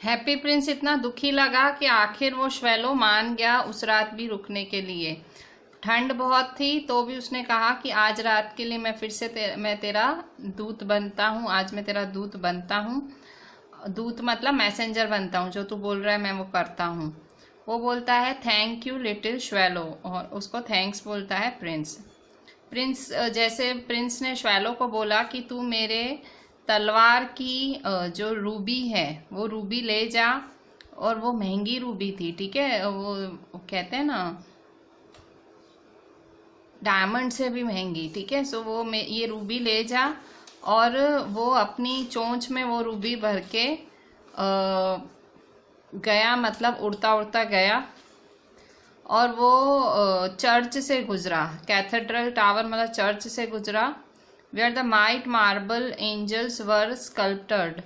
Happy Prince इतना दुखी लगा कि आखिर वो श्वेलो मान गया उस रात भी रुकने के लिए। ठंड बहुत थी तो भी उसने कहा कि आज रात के लिए मैं फिर से मैं तेरा दूत बनता हूँ, आज मैं तेरा दूत बनता हूँ। दूत मतलब मैसेंजर बनता हूँ, जो तू बोल रहा है मैं वो करता हूँ। वो बोलता है थैंक यू लिटिल श्वेलो, और उसको थैंक्स बोलता है प्रिंस। जैसे प्रिंस ने श्वेलो को बोला कि तू मेरे तलवार की जो रूबी है वो रूबी ले जा, और वो महंगी रूबी थी, ठीक है, वो कहते हैं ना डायमंड से भी महंगी, ठीक है। सो वो ये रूबी ले जा, और वो अपनी चोंच में वो रूबी भर के गया, मतलब उड़ता उड़ता गया, और वो चर्च से गुजरा, कैथेड्रल टावर मतलब चर्च से गुजरा, where the mighty marble angels were sculptured.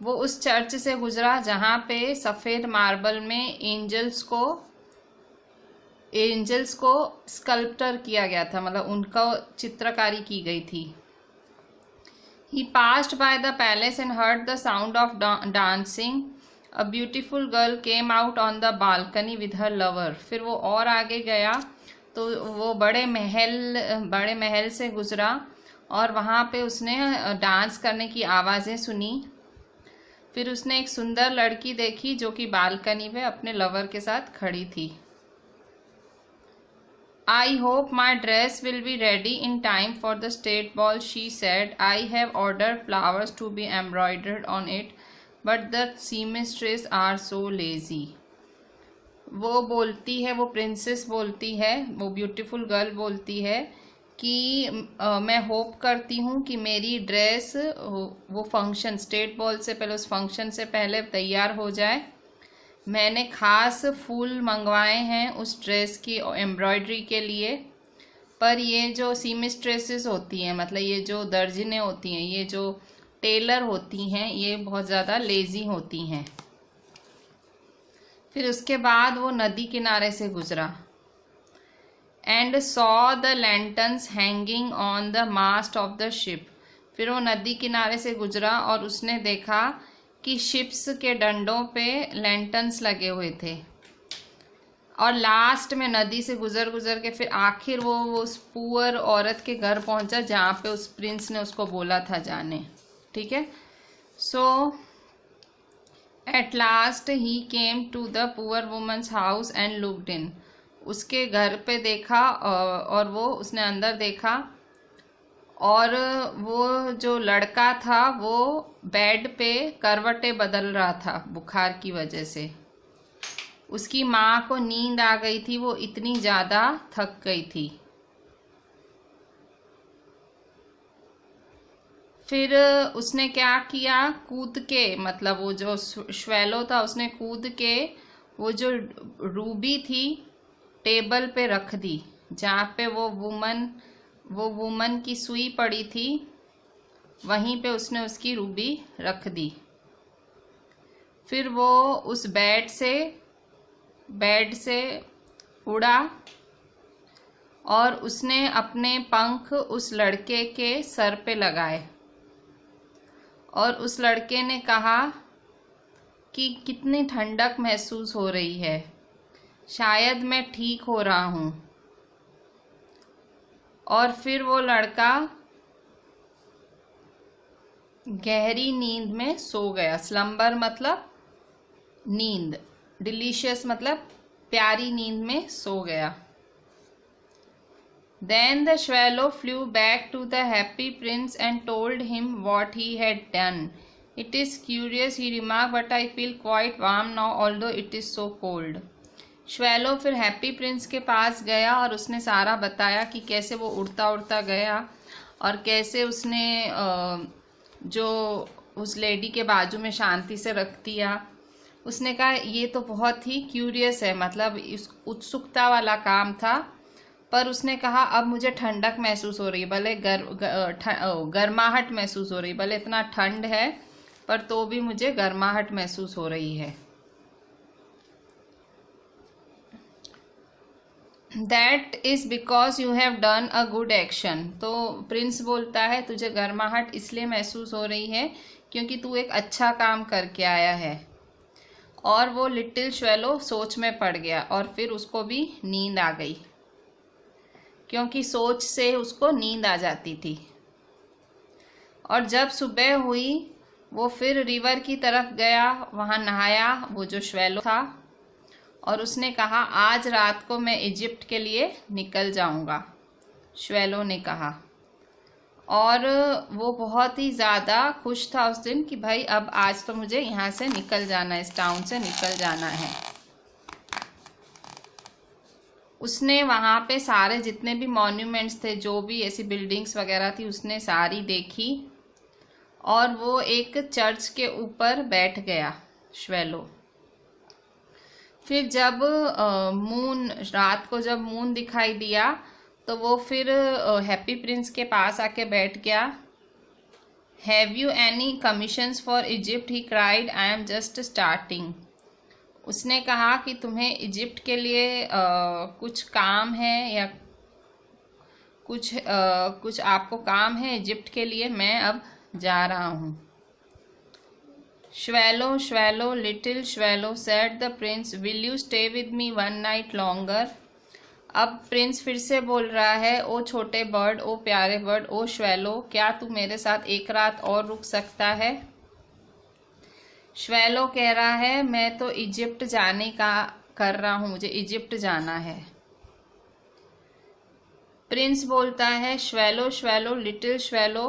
वो उस चर्च से गुजरा जहाँ पे सफ़ेद मार्बल में एंजल्स को स्कल्प्टर किया गया था, मतलब उनका चित्रकारी की गई थी। He passed by the palace and heard the sound of dancing. A beautiful girl came out on the balcony with her lover. फिर वो और आगे गया तो वो बड़े महल से गुजरा, और वहाँ पे उसने डांस करने की आवाज़ें सुनी। फिर उसने एक सुंदर लड़की देखी जो कि बालकनी पे अपने लवर के साथ खड़ी थी। I hope my dress will be ready in time for the state ball, she said. I have ordered flowers to be embroidered on it, but the seamstresses are so lazy. वो बोलती है, वो princess बोलती है, वो beautiful girl बोलती है कि मैं होप करती हूँ कि मेरी ड्रेस वो फंक्शन, स्टेट बॉल से पहले, उस फंक्शन से पहले तैयार हो जाए। मैंने खास फूल मंगवाए हैं उस ड्रेस की एम्ब्रॉयडरी के लिए, पर ये जो सीमिस्ट्रेसेस होती हैं, मतलब ये जो दर्जिनें होती हैं, ये जो टेलर होती हैं, ये बहुत ज़्यादा लेज़ी होती हैं। फिर उसके बाद वो नदी किनारे से गुजरा, and saw the lanterns hanging on the mast of the ship. फिर वो नदी किनारे से गुजरा और उसने देखा कि शिप्स के डंडों पे लैंटर्न्स लगे हुए थे, और लास्ट में नदी से गुजर गुजर के फिर आखिर वो उस पुअर औरत के घर पहुंचा जहाँ पे उस प्रिंस ने उसको बोला था जाने, ठीक है। So at last he came to the poor woman's house and looked in. उसके घर पे देखा, और वो उसने अंदर देखा, और वो जो लड़का था वो बेड पे करवटें बदल रहा था बुखार की वजह से। उसकी माँ को नींद आ गई थी, वो इतनी ज़्यादा थक गई थी। फिर उसने क्या किया, कूद के, मतलब वो जो श्वेलो था उसने कूद के वो जो रूबी थी टेबल पे रख दी, जहाँ पे वो वुमन की सुई पड़ी थी, वहीं पे उसने उसकी रूबी रख दी। फिर वो उस बेड से उड़ा, और उसने अपने पंख उस लड़के के सर पे लगाए, और उस लड़के ने कहा कि कितनी ठंडक महसूस हो रही है, शायद मैं ठीक हो रहा हूँ। और फिर वो लड़का गहरी नींद में सो गया। स्लम्बर मतलब नींद, डिलीशियस मतलब प्यारी नींद में सो गया। Then the swallow flew back to the happy prince and told him what he had done. It is curious, he remarked, but I feel quite warm now, although it is so cold. श्वेलो फिर happy Prince के पास गया और उसने सारा बताया कि कैसे वो उड़ता उड़ता गया, और कैसे उसने जो उस लेडी के बाजू में शांति से रख दिया। उसने कहा ये तो बहुत ही क्यूरियस है, मतलब इस उत्सुकता वाला काम था, पर उसने कहा अब मुझे ठंडक महसूस हो रही है, भले गर्माहट महसूस हो रही है, भले इतना ठंड है पर तो भी मुझे गर्माहट महसूस हो रही है। That is because you have done a good action. तो प्रिंस बोलता है तुझे गर्माहट इसलिए महसूस हो रही है क्योंकि तू एक अच्छा काम करके आया है। और वो लिटिल श्वेलो सोच में पड़ गया और फिर उसको भी नींद आ गई, क्योंकि सोच से उसको नींद आ जाती थी। और जब सुबह हुई वो फिर रिवर की तरफ गया, वहाँ नहाया वो जो श्वेलो था, और उसने कहा आज रात को मैं इजिप्ट के लिए निकल जाऊंगा, श्वेलो ने कहा। और वो बहुत ही ज़्यादा खुश था उस दिन कि भाई अब आज तो मुझे यहाँ से निकल जाना है, इस टाउन से निकल जाना है। उसने वहाँ पे सारे जितने भी मॉन्यूमेंट्स थे, जो भी ऐसी बिल्डिंग्स वगैरह थी, उसने सारी देखी और वो एक चर्च के ऊपर बैठ गया श्वेलो। फिर जब मून, रात को जब मून दिखाई दिया तो वो फिर हैप्पी प्रिंस के पास आके बैठ गया। Have you any commissions for Egypt, he cried, I am just starting. उसने कहा कि तुम्हें इजिप्ट के लिए कुछ काम है या कुछ आपको काम है इजिप्ट के लिए, मैं अब जा रहा हूँ। Swallow swallow little swallow said the prince, will you stay with me one night longer. अब प्रिंस फिर से बोल रहा है, ओ छोटे बर्ड, ओ प्यारे बर्ड, ओ श्वेलो, क्या तू मेरे साथ एक रात और रुक सकता है। श्वेलो कह रहा है मैं तो इजिप्ट जाने का कर रहा हूँ, मुझे इजिप्ट जाना है। प्रिंस बोलता है श्वेलो श्वेलो लिटिल श्वेलो,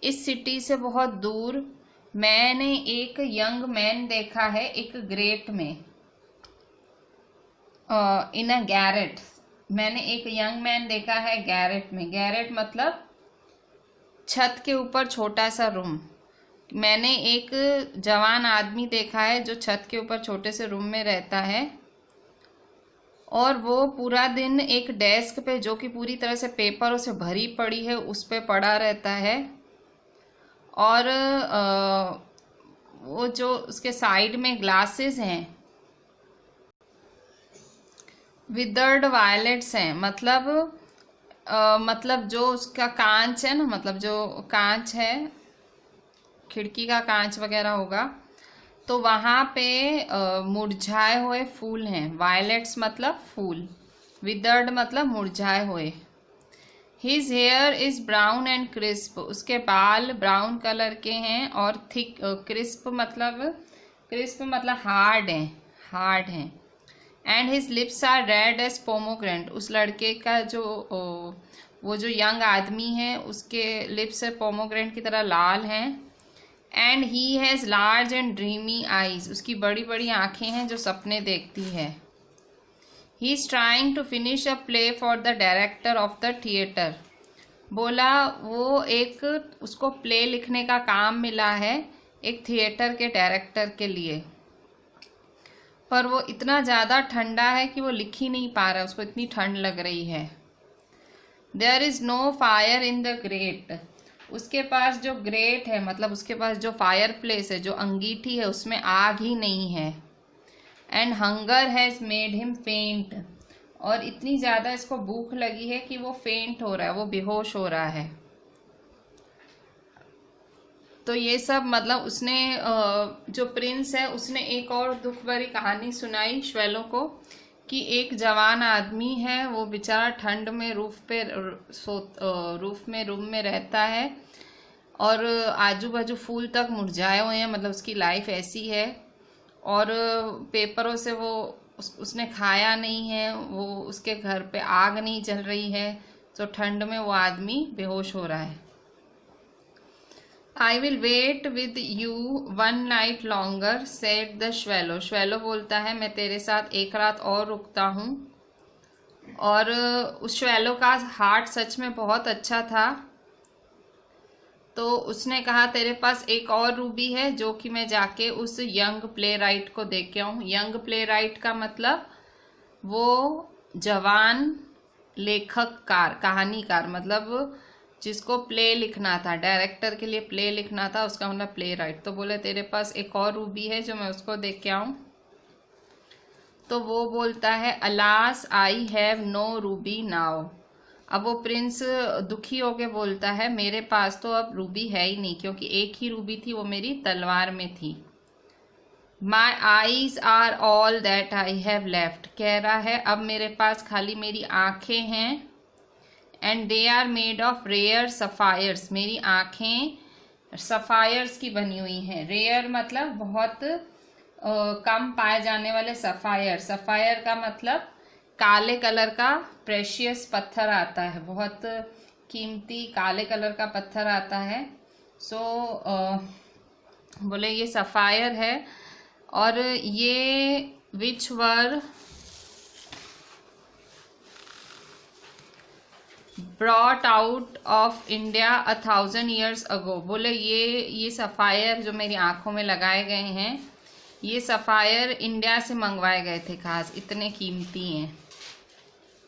इस सिटी से बहुत दूर मैंने एक यंग मैन देखा है, एक ग्रेट में, इन अ गैरेट। मैंने एक यंग मैन देखा है गैरेट में। गैरेट मतलब छत के ऊपर छोटा सा रूम। मैंने एक जवान आदमी देखा है जो छत के ऊपर छोटे से रूम में रहता है, और वो पूरा दिन एक डेस्क पे, जो कि पूरी तरह से पेपरों से भरी पड़ी है, उस पे पड़ा रहता है। और वो जो उसके साइड में ग्लासेस हैं, विदर्ड वायलेट्स हैं, मतलब जो उसका कांच है ना, मतलब जो कांच है, खिड़की का कांच वगैरह होगा, तो वहाँ पे मुरझाए हुए फूल हैं। वायलेट्स मतलब फूल, विदर्ड मतलब मुरझाए हुए। His hair is brown and crisp, उसके बाल ब्राउन कलर के हैं और थिक। क्रिस्प मतलब हार्ड हैं। And his lips are red as pomegranate, उस लड़के का जो वो जो यंग आदमी है उसके लिप्स पोमोग्रेनेट की तरह लाल हैं। And he has large and dreamy eyes, उसकी बड़ी बड़ी आँखें हैं जो सपने देखती है। He is trying to finish a play for the director of the theatre, बोला वो एक उसको प्ले लिखने का काम मिला है एक थिएटर के डायरेक्टर के लिए, पर वो इतना ज़्यादा ठंडा है कि वो लिख ही नहीं पा रहा, उसको इतनी ठंड लग रही है। There is no fire in the grate, उसके पास जो ग्रेट है, मतलब उसके पास जो फायर प्लेस है, जो अंगीठी है, उसमें आग ही नहीं है। And hunger has made him फेंट, और इतनी ज़्यादा इसको भूख लगी है कि वो फेंट हो रहा है, वो बेहोश हो रहा है। तो ये सब मतलब उसने जो प्रिंस है उसने एक और दुख भरी कहानी सुनाई श्वेलो को, कि एक जवान आदमी है, वो बेचारा ठंड में रूफ में रूम में रहता है, और आजू बाजू फूल तक मुरझाए हुए हैं, मतलब उसकी लाइफ ऐसी है। और पेपरों से वो उसने खाया नहीं है, वो उसके घर पे आग नहीं जल रही है, तो ठंड में वो आदमी बेहोश हो रहा है। I will wait with you one night longer, said the swallow. श्वेलो बोलता है मैं तेरे साथ एक रात और रुकता हूँ। और उस श्वेलो का हार्ट सच में बहुत अच्छा था, तो उसने कहा तेरे पास एक और रूबी है जो कि मैं जाके उस यंग प्ले राइट को देख के आऊँ। यंग प्ले राइट का मतलब वो जवान लेखककार, कहानीकार, मतलब जिसको प्ले लिखना था, डायरेक्टर के लिए प्ले लिखना था, उसका मतलब प्ले राइट। तो बोले तेरे पास एक और रूबी है जो मैं उसको देख के आऊँ। तो वो बोलता है alas I have no ruby now. अब वो प्रिंस दुखी होके बोलता है मेरे पास तो अब रूबी है ही नहीं, क्योंकि एक ही रूबी थी, वो मेरी तलवार में थी। My eyes are all that I have left, कह रहा है अब मेरे पास खाली मेरी आंखें हैं। And they are made of rare sapphires, मेरी आंखें सफायर्स की बनी हुई हैं। रेयर मतलब बहुत कम पाए जाने वाले सफायर। सफायर का मतलब काले कलर का प्रेशियस पत्थर आता है, बहुत कीमती काले कलर का पत्थर आता है। बोले ये सफायर है। और ये which were brought out of India 1000 years ago, बोले ये सफायर जो मेरी आंखों में लगाए गए हैं, ये सफायर इंडिया से मंगवाए गए थे, खास इतने कीमती हैं।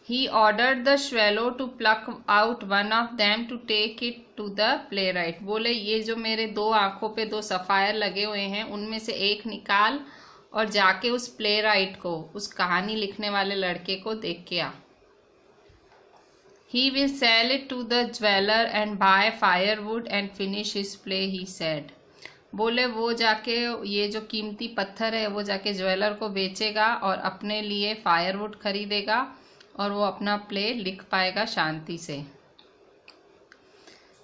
He ordered the swallow to pluck out one of them to take it to the playwright, बोले ये जो मेरे दो आंखों पे दो सफायर लगे हुए हैं उनमें से एक निकाल और जाके उस प्लेराइट को, उस कहानी लिखने वाले लड़के को देख के आ। He will sell it to the jeweler and buy firewood and finish his play, he said, बोले वो जाके ये जो कीमती पत्थर है वो जाके ज्वेलर को बेचेगा और अपने लिए फायरवुड खरीदेगा और वो अपना प्ले लिख पाएगा शांति से।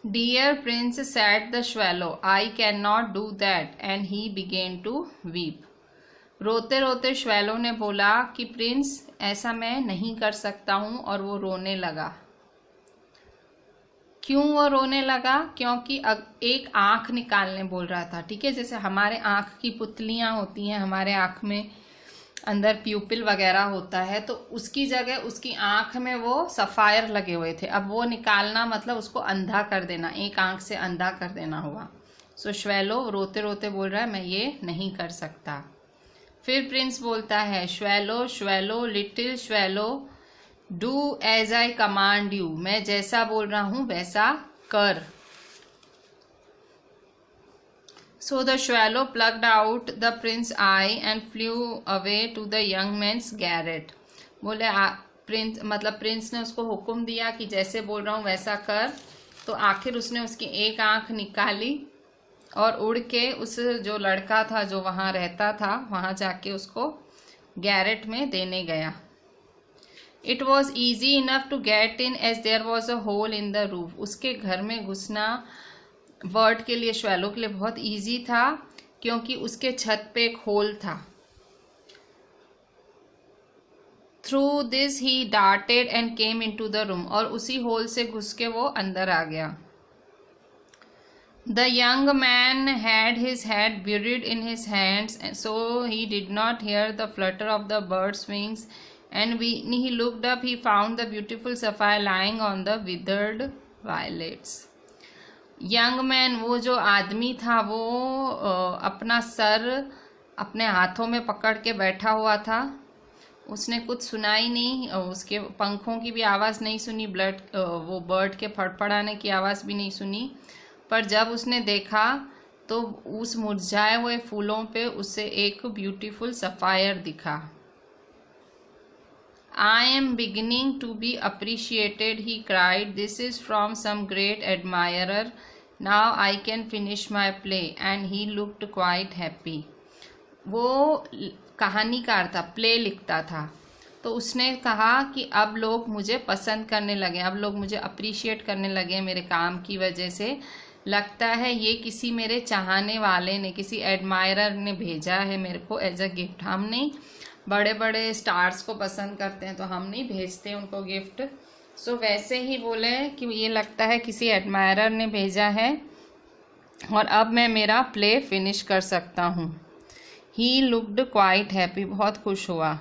Dear prince said the swallow, I can not do that and he began to weep, रोते रोते श्वैलो ने बोला कि प्रिंस ऐसा मैं नहीं कर सकता हूँ, और वो रोने लगा। क्यों वो रोने लगा? क्योंकि एक आंख निकालने बोल रहा था। ठीक है, जैसे हमारे आंख की पुतलियां होती हैं, हमारे आंख में अंदर प्यूपिल वगैरह होता है, तो उसकी जगह उसकी आंख में वो सफायर लगे हुए थे। अब वो निकालना मतलब उसको अंधा कर देना, एक आंख से अंधा कर देना हुआ। सो श्वैलो रोते रोते बोल रहा है मैं ये नहीं कर सकता। फिर प्रिंस बोलता है swallow swallow little swallow do as I command you, मैं जैसा बोल रहा हूं वैसा कर। So the swallow plucked out the prince eye and flew away to the young man's garret, बोले प्रिंस मतलब प्रिंस ने उसको हुक्म दिया कि जैसे बोल रहा हूं वैसा कर। तो आखिर उसने उसकी एक आंख निकाली और उड़ के उस जो लड़का था जो वहां रहता था वहां जाके उसको गैरेट में देने गया। It was easy enough to get in as there was a hole in the roof, उसके घर में घुसना बर्ड के लिए, श्वैलो के लिए बहुत ईजी था क्योंकि उसके छत पे एक होल था। Through this he darted and came into the room, और उसी होल से घुस के वो अंदर आ गया। The young man had his head buried in his hands, so he did not hear the flutter of the bird's wings, and when he looked up he found the beautiful sapphire lying on the withered violets. Young man, वो जो आदमी था वो अपना sir अपने हाथों में पकड़ के बैठा हुआ था। उसने कुछ सुना ही नहीं, उसके पंखों की भी आवाज़ नहीं सुनी, वो बर्ड के फड़फड़ाने की आवाज़ भी नहीं सुनी। पर जब उसने देखा तो उस मुरझाए हुए फूलों पे उसे एक ब्यूटीफुल सफायर दिखा। I am beginning to be appreciated, he cried, this is from some great admirer, now I can finish my play, and he looked quite happy. वो कहानीकार था, प्ले लिखता था, तो उसने कहा कि अब लोग मुझे पसंद करने लगे, अब लोग मुझे अप्रिशिएट करने लगे मेरे काम की वजह से। लगता है ये किसी मेरे चाहने वाले ने, किसी एडमायरर ने भेजा है मेरे को एज अ गिफ्ट। हम नहीं, बड़े बड़े स्टार्स को पसंद करते हैं तो हम नहीं भेजते उनको गिफ्ट। सो वैसे ही बोले कि ये लगता है किसी एडमायरर ने भेजा है और अब मैं मेरा प्ले फिनिश कर सकता हूँ। ही लुक्ड क्वाइट हैप्पी, बहुत खुश हुआ।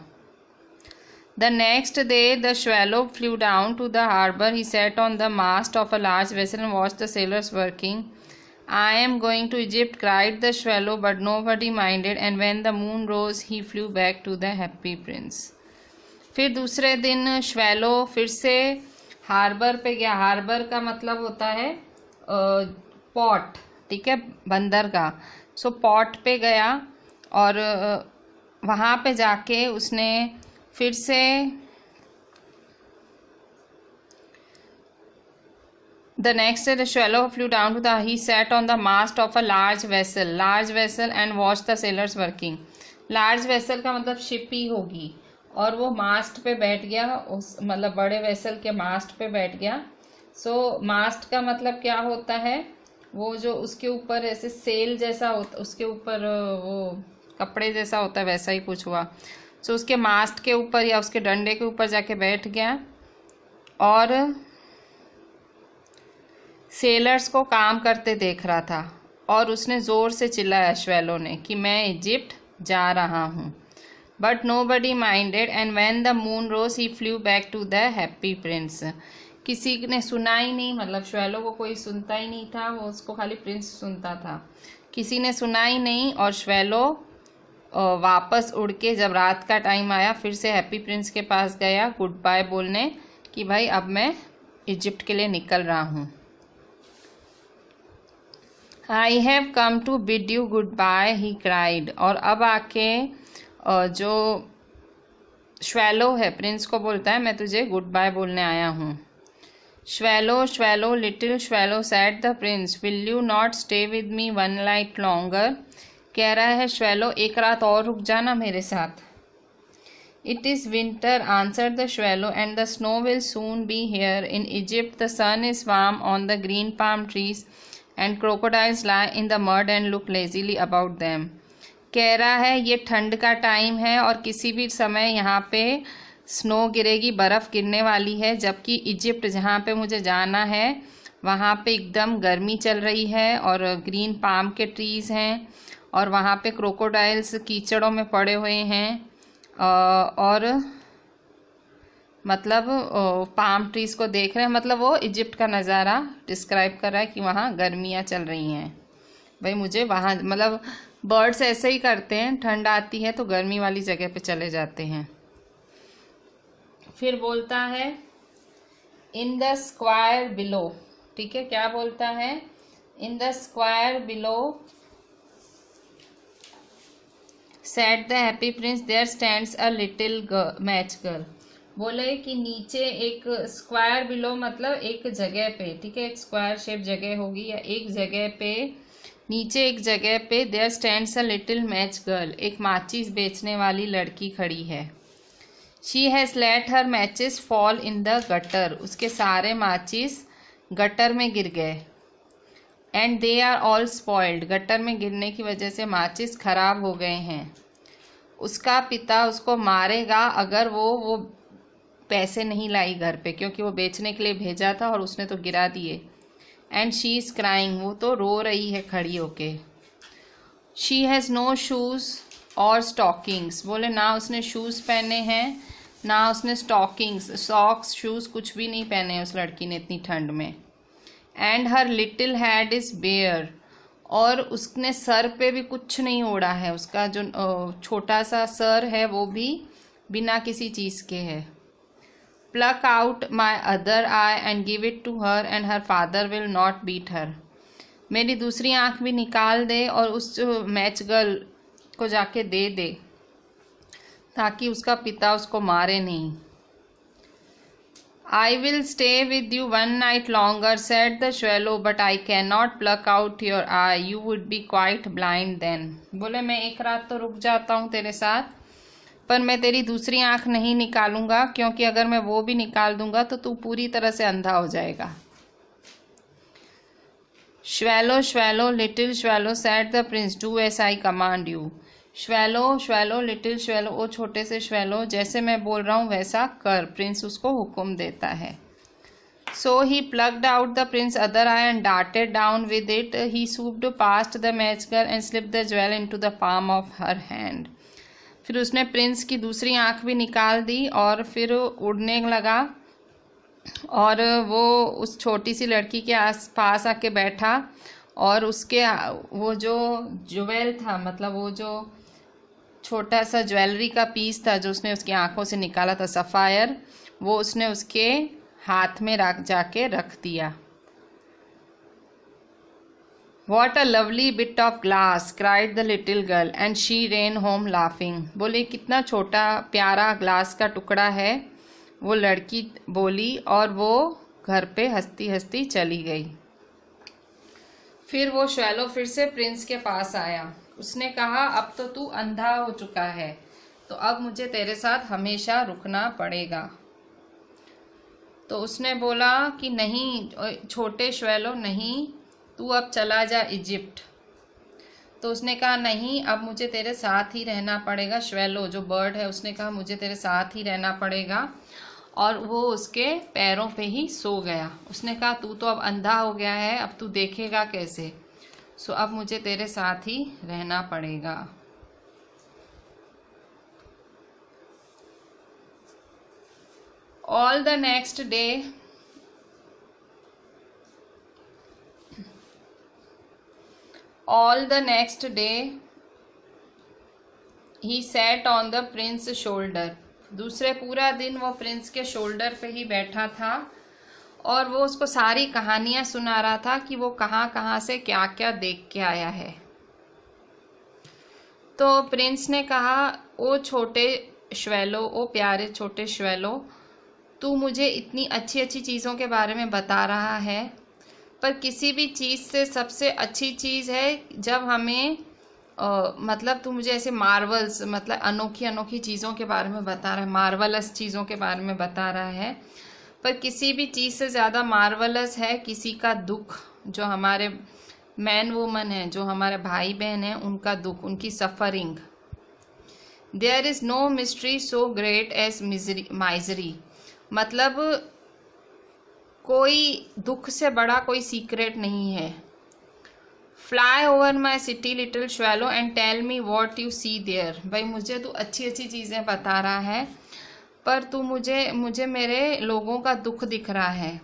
The next day the swallow flew down to the harbour. He sat on the mast of a large vessel and watched the sailors working. I am going to Egypt, cried the swallow, but nobody minded, and when the moon rose he flew back to the happy prince. फिर दूसरे दिन श्वैलो फिर से harbour पे गया। Harbour का मतलब होता है पॉट, ठीक है, बंदरगाह। सो पॉट पे गया और वहाँ पे जाके उसने फिर से The next day the swallow flew down to the, he sat on the mast of a large vessel and watched the sailors working. Large vessel का मतलब शिप ही होगी, और वो मास्ट पे बैठ गया, उस मतलब बड़े वेसल के मास्ट पे बैठ गया. सो मास्ट का मतलब क्या होता है, वो जो उसके ऊपर ऐसे सेल जैसा होता, उसके ऊपर वो कपड़े जैसा होता है, वैसा ही कुछ हुआ. सो उसके मास्ट के ऊपर या उसके डंडे के ऊपर जाके बैठ गया और सेलर्स को काम करते देख रहा था, और उसने ज़ोर से चिल्लाया स्वैलो ने कि मैं इजिप्ट जा रहा हूँ. But nobody minded and when the moon rose he flew back to the happy prince. किसी ने सुना ही नहीं, मतलब स्वैलो को कोई सुनता ही नहीं था, वो उसको खाली प्रिंस सुनता था. किसी ने सुना ही नहीं, और स्वैलो वापस उड़ के जब रात का टाइम आया फिर से हैप्पी प्रिंस के पास गया गुड बाय बोलने कि भाई अब मैं इजिप्ट के लिए निकल रहा हूँ. I have come to bid you good bye he cried. और अब आके जो स्वैलो है प्रिंस को बोलता है मैं तुझे गुड बाय बोलने आया हूँ. Swallow swallow little swallow said the prince will you not stay with me one night longer. कह रहा है स्वैलो एक रात और रुक जाना मेरे साथ. It is winter answered the swallow and the snow will soon be here in Egypt. The sun is warm on the green palm trees and crocodiles lie in the mud and look lazily about them. कह रहा है ये ठंड का time है और किसी भी समय यहाँ पे स्नो गिरेगी, बर्फ़ गिरने वाली है, जबकि इजिप्ट जहाँ पे मुझे जाना है वहाँ पे एकदम गर्मी चल रही है और ग्रीन पाम के ट्रीज़ हैं और वहाँ पे क्रोकोडाइल्स कीचड़ों में पड़े हुए हैं और मतलब पाम ट्रीज़ को देख रहे हैं. मतलब वो इजिप्ट का नज़ारा डिस्क्राइब कर रहा है कि वहाँ गर्मियाँ चल रही हैं. भाई मुझे वहाँ मतलब बर्ड्स ऐसे ही करते हैं, ठंड आती है तो गर्मी वाली जगह पे चले जाते हैं. फिर बोलता है इन द स्क्वायर बिलो. ठीक है, क्या बोलता है, in the square below sat the happy prince there stands a little match girl. बोले कि नीचे एक स्क्वायर बिलो मतलब एक जगह पे, ठीक है, एक स्क्वायर शेप जगह होगी या एक जगह पे, नीचे एक जगह पे there stands a little match girl, एक माचिस बेचने वाली लड़की खड़ी है. She has let her matches fall in the gutter. उसके सारे माचिस गटर में गिर गए. And they are all spoiled. Gutter में गिरने की वजह से माचिस खराब हो गए हैं. उसका पिता उसको मारेगा अगर वो पैसे नहीं लाई घर पे, क्योंकि वो बेचने के लिए भेजा था और उसने तो गिरा दिए. And she is crying. वो तो रो रही है खड़ी होके. शी हैज़ नो शूज़ और स्टॉकिंग्स. बोले ना उसने शूज़ पहने हैं ना उसने स्टॉकिंग्स, सॉक्स, शूज़ कुछ भी नहीं पहने हैं उस लड़की ने इतनी ठंड में. And her little head is bare. और उसने सर पे भी कुछ नहीं ओढ़ा है. उसका जो छोटा सा सर है वो भी बिना किसी चीज़ के है. Pluck out my other eye and give it to her and her father will not beat her. मेरी दूसरी आँख भी निकाल दे और उस मैच गर्ल को जाके दे दे ताकि उसका पिता उसको मारे नहीं. I will stay with you one night longer said the swallow but I can not pluck out your eye. You would be quite blind then. बोले मैं एक रात तो रुक जाता हूँ तेरे साथ, पर मैं तेरी दूसरी आँख नहीं निकालूंगा, क्योंकि अगर मैं वो भी निकाल दूंगा तो तू पूरी तरह से अंधा हो जाएगा. Swallow swallow little swallow said the prince do as I command you. Swallow swallow little swallow, ओ छोटे से स्वैलो, जैसे मैं बोल रहा हूँ वैसा कर. प्रिंस उसको हुक्म देता है. So he plucked out the prince other eye and darted down with it. He swooped past the match girl and slipped the jewel into the palm of her hand. फिर उसने प्रिंस की दूसरी आँख भी निकाल दी और फिर उड़ने लगा और वो उस छोटी सी लड़की के आस पास आके बैठा और उसके वो जो ज्वेल था, मतलब वो जो छोटा सा ज्वेलरी का पीस था जो उसने उसकी आंखों से निकाला था, सफ़ायर, वो उसने उसके हाथ में जाके रख दिया. What a lovely bit of glass, cried the little girl, and she ran home laughing. बोले कितना छोटा प्यारा ग्लास का टुकड़ा है, वो लड़की बोली और वो घर पे हंसती हंसती चली गई। फिर वो श्वैलो फिर से प्रिंस के पास आया। उसने कहा, अब तो तू अंधा हो चुका है, तो अब मुझे तेरे साथ हमेशा रुकना पड़ेगा। तो उसने बोला कि नहीं छोटे श्वैलो, नहीं, तू अब चला जा इजिप्ट। तो उसने कहा, नहीं, अब मुझे तेरे साथ ही रहना पड़ेगा। श्वैलो जो बर्ड है उसने कहा, मुझे तेरे साथ ही रहना पड़ेगा। और वो उसके पैरों पे ही सो गया। उसने कहा, तू तो अब अंधा हो गया है, अब तू देखेगा कैसे, सो अब मुझे तेरे साथ ही रहना पड़ेगा। All the next day he sat on the prince shoulder। दूसरे पूरा दिन वो प्रिंस के शोल्डर पे ही बैठा था और वो उसको सारी कहानियां सुना रहा था कि वो कहाँ कहाँ से क्या क्या देख के आया है। तो प्रिंस ने कहा, ओ छोटे श्वैलो, ओ प्यारे छोटे श्वैलो, तू मुझे इतनी अच्छी अच्छी चीज़ों के बारे में बता रहा है, पर किसी भी चीज़ से सबसे अच्छी चीज़ है जब हमें मतलब तू मुझे ऐसे मार्वल्स, मतलब अनोखी अनोखी चीज़ों के बारे में बता रहा है, मार्वलस चीज़ों के बारे में बता रहा है, पर किसी भी चीज़ से ज़्यादा मार्वलस है किसी का दुख, जो हमारे मैन वुमन है, जो हमारे भाई बहन हैं, उनका दुख, उनकी suffering. There is no mystery so great as misery, मतलब कोई दुख से बड़ा कोई सीक्रेट नहीं है। Fly over my city little swallow and tell me what you see there. भाई मुझे तू अच्छी अच्छी चीज़ें बता रहा है, पर तू मुझे मेरे लोगों का दुख दिख रहा है।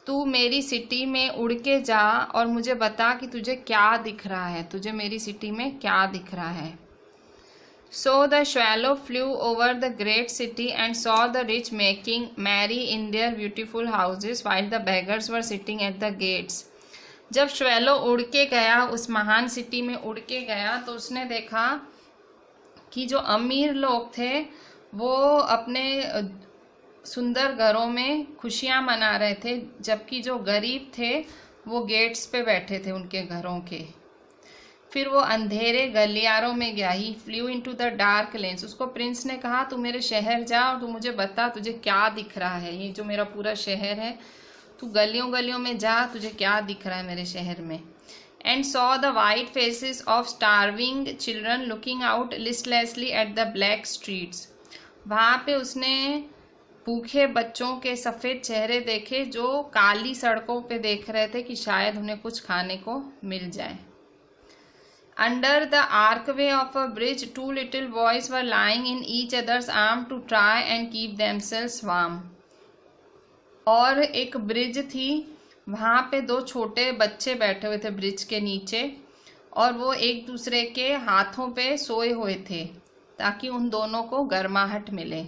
तू मेरी सिटी में उड़ के जा और मुझे बता कि तुझे क्या दिख रहा है, तुझे मेरी सिटी में क्या दिख रहा है। So the swallow flew over the great city and saw the rich making merry in their beautiful houses while the beggars were sitting at the gates। जब श्वैलो उड़ के गया, उस महान सिटी में उड़ के गया, तो उसने देखा कि जो अमीर लोग थे वो अपने सुंदर घरों में खुशियां मना रहे थे, जबकि जो गरीब थे वो गेट्स पे बैठे थे उनके घरों के। फिर वो अंधेरे गलियारों में गया। He flew into the dark lanes. उसको प्रिंस ने कहा, तू मेरे शहर जा और तू मुझे बता तुझे क्या दिख रहा है, ये जो मेरा पूरा शहर है, तू गलियों गलियों में जा, तुझे क्या दिख रहा है मेरे शहर में। And saw the white faces of starving children looking out listlessly at the black streets. वहाँ पे उसने भूखे बच्चों के सफ़ेद चेहरे देखे जो काली सड़कों पे देख रहे थे कि शायद उन्हें कुछ खाने को मिल जाए। Under the archway of a bridge, two little boys were lying in each other's arms to try and keep themselves warm। और एक ब्रिज थी, वहाँ पे दो छोटे बच्चे बैठे हुए थे ब्रिज के नीचे, और वो एक दूसरे के हाथों पे सोए हुए थे ताकि उन दोनों को गर्माहट मिले।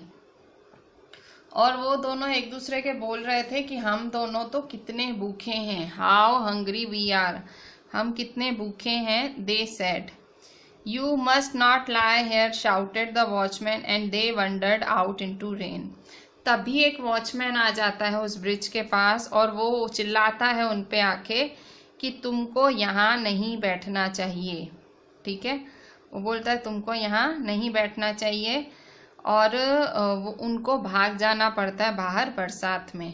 और वो दोनों एक दूसरे के बोल रहे थे कि हम दोनों तो कितने भूखे हैं, हाउ हंग्री वी आर, हम कितने भूखे हैं। They said, you must not lie here, shouted the watchman and they wandered out into rain. तभी एक वॉचमैन आ जाता है उस ब्रिज के पास और वो चिल्लाता है उन पे आके कि तुमको यहाँ नहीं बैठना चाहिए। ठीक है, वो बोलता है तुमको यहाँ नहीं बैठना चाहिए, और वो उनको भाग जाना पड़ता है बाहर बरसात में।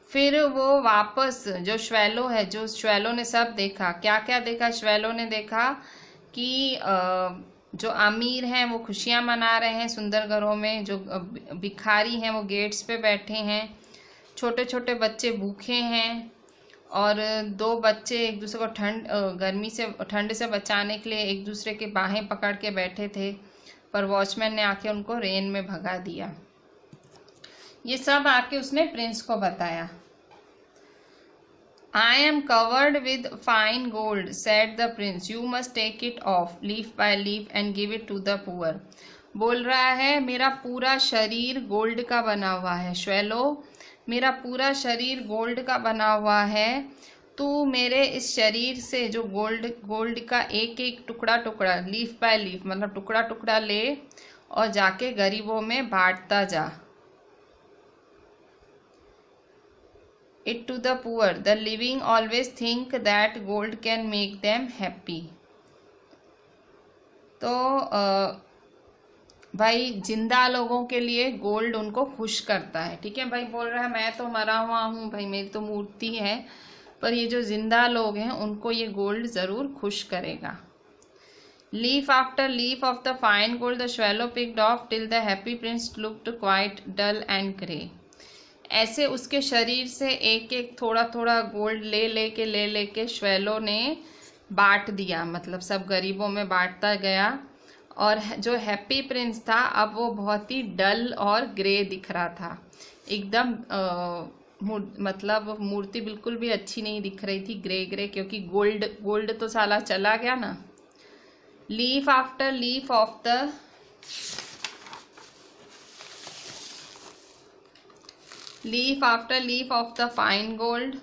फिर वो वापस, जो श्वैलो है, जो श्वैलो ने सब देखा, क्या क्या देखा श्वैलो ने देखा कि जो अमीर हैं वो खुशियां मना रहे हैं सुंदर घरों में, जो भिखारी हैं वो गेट्स पे बैठे हैं, छोटे छोटे बच्चे भूखे हैं, और दो बच्चे एक दूसरे को ठंड से बचाने के लिए एक दूसरे के बाहें पकड़ के बैठे थे, पर वॉचमैन ने आके उनको रेन में भगा दिया। ये सब आके उसने प्रिंस को बताया। I am covered with fine gold, said the prince. You must take it off, leaf by leaf, and give it to the poor। बोल रहा है मेरा पूरा शरीर गोल्ड का बना हुआ है, श्वैलो मेरा पूरा शरीर गोल्ड का बना हुआ है, तू मेरे इस शरीर से जो गोल्ड का एक एक टुकड़ा टुकड़ा, लीफ बाय लीफ मतलब टुकड़ा टुकड़ा ले और जाके गरीबों में बांटता जा। it to the poor. The living always think that gold can make them happy. तो भाई जिंदा लोगों के लिए गोल्ड उनको खुश करता है। ठीक है, भाई बोल रहा है मैं तो मरा हुआ हूँ भाई, मेरी तो मूर्ति है, पर ये जो जिंदा लोग हैं उनको ये गोल्ड ज़रूर खुश करेगा। Leaf after leaf of the fine gold the swallow picked off till the happy prince looked quite dull and grey. ऐसे उसके शरीर से एक एक थोड़ा थोड़ा गोल्ड ले लेके श्वेलो ने बांट दिया, मतलब सब गरीबों में बांटता गया। और जो हैप्पी प्रिंस था अब वो बहुत ही डल और ग्रे दिख रहा था, एकदम मतलब मूर्ति बिल्कुल भी अच्छी नहीं दिख रही थी, ग्रे ग्रे, क्योंकि गोल्ड तो साला चला गया ना। Leaf after leaf of the leaf after leaf of the fine gold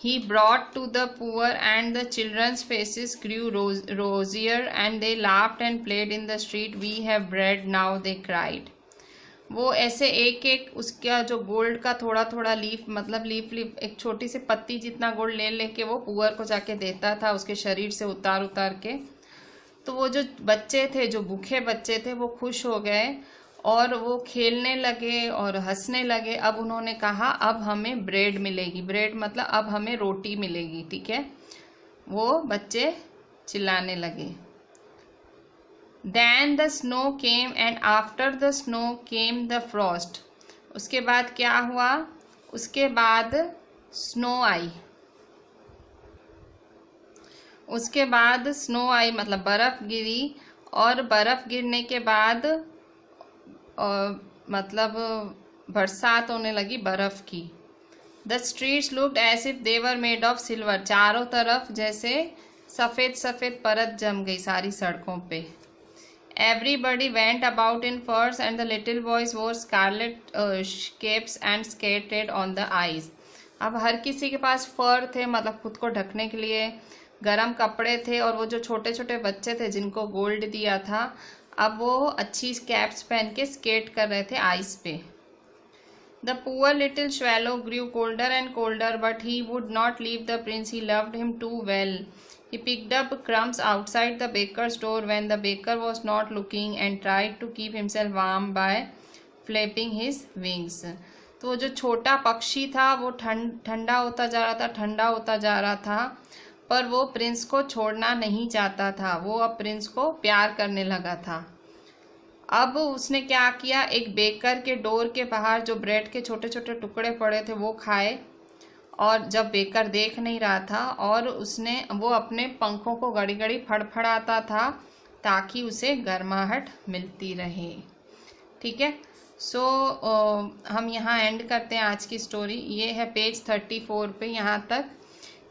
he brought to the poor, and the children's faces grew rosier, and they laughed and played in the street. We have bread now, they cried. वो ऐसे एक एक उसका जो gold का थोड़ा थोड़ा leaf, मतलब लीफ एक छोटी सी पत्ती जितना गोल्ड ले लेके वो पुअर को जाके देता था, उसके शरीर से उतार उतार के। तो वो जो बच्चे थे, जो भूखे बच्चे थे, वो खुश हो गए और वो खेलने लगे और हंसने लगे। अब उन्होंने कहा अब हमें ब्रेड मिलेगी, ब्रेड मतलब अब हमें रोटी मिलेगी। ठीक है, वो बच्चे चिल्लाने लगे। Then the snow came and after the snow came the frost. उसके बाद क्या हुआ? उसके बाद स्नो आई, उसके बाद स्नो आई मतलब बर्फ गिरी, और बर्फ गिरने के बाद मतलब बरसात होने लगी बर्फ की। The streets looked as if they were made of silver. चारों तरफ जैसे सफ़ेद सफ़ेद परत जम गई सारी सड़कों पे। Everybody went about in furs and the little boys wore scarlet caps and skated on the ice. अब हर किसी के पास फर थे, मतलब खुद को ढकने के लिए गर्म कपड़े थे, और वो जो छोटे छोटे बच्चे थे जिनको गोल्ड दिया था, अब वो अच्छी कैप्स पहन के स्केट कर रहे थे आइस पे। The poor little swallow grew colder and colder, but he would not leave the prince. He loved him too well. He picked up crumbs outside the baker's door when the baker was not looking, and tried to keep himself warm by flapping his wings. तो वो जो छोटा पक्षी था वो ठंडा होता जा रहा था, ठंडा होता जा रहा था, पर वो प्रिंस को छोड़ना नहीं चाहता था। वो अब प्रिंस को प्यार करने लगा था। अब उसने क्या किया, एक बेकर के डोर के बाहर जो ब्रेड के छोटे छोटे टुकड़े पड़े थे वो खाए, और जब बेकर देख नहीं रहा था, और वो अपने पंखों को घड़ी घड़ी फड़फड़ाता था ताकि उसे गर्माहट मिलती रहे। ठीक है, सो हम यहाँ एंड करते हैं आज की स्टोरी। ये है पेज 34 पे यहाँ तक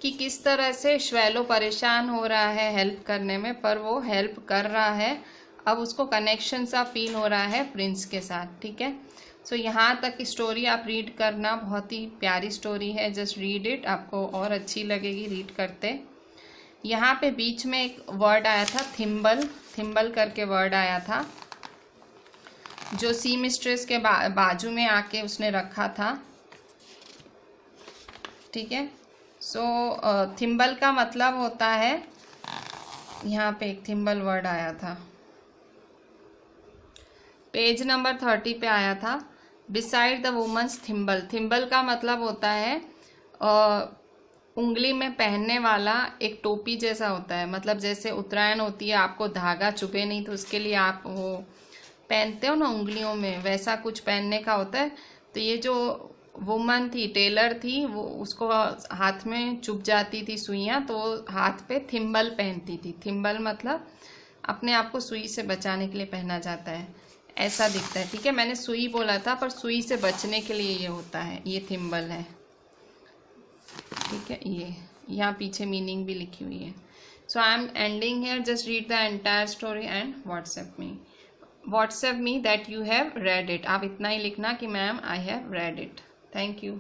कि किस तरह से श्वेलो परेशान हो रहा है हेल्प करने में, पर वो हेल्प कर रहा है। अब उसको कनेक्शन सा फील हो रहा है प्रिंस के साथ। ठीक है, सो यहाँ तक की स्टोरी आप रीड करना, बहुत ही प्यारी स्टोरी है, जस्ट रीड इट, आपको और अच्छी लगेगी रीड करते। यहाँ पे बीच में एक वर्ड आया था थिम्बल, थिम्बल करके वर्ड आया था, जो सी मिस्ट्रेस के बाजू में आके उसने रखा था। ठीक है, सो थिम्बल का मतलब होता है, यहाँ पे एक थिम्बल वर्ड आया था, पेज नंबर 30 पे आया था, beside the woman's thimble. Thimble का मतलब होता है उंगली में पहनने वाला एक टोपी जैसा होता है, मतलब जैसे उत्तरायण होती है, आपको धागा चुभे नहीं तो उसके लिए आप वो पहनते हो ना उंगलियों में, वैसा कुछ पहनने का होता है। तो ये जो वुमन थी, टेलर थी, वो उसको हाथ में चुभ जाती थी सुइयाँ, तो हाथ पे थिम्बल पहनती थी। थिम्बल मतलब अपने आप को सुई से बचाने के लिए पहना जाता है, ऐसा दिखता है। ठीक है, मैंने सुई बोला था, पर सुई से बचने के लिए ये होता है, ये थिम्बल है। ठीक है, ये यहाँ पीछे मीनिंग भी लिखी हुई है। So I am ending here, just read the entire story and WhatsApp me that you have read it. आप इतना ही लिखना कि ma'am I have read it. Thank you.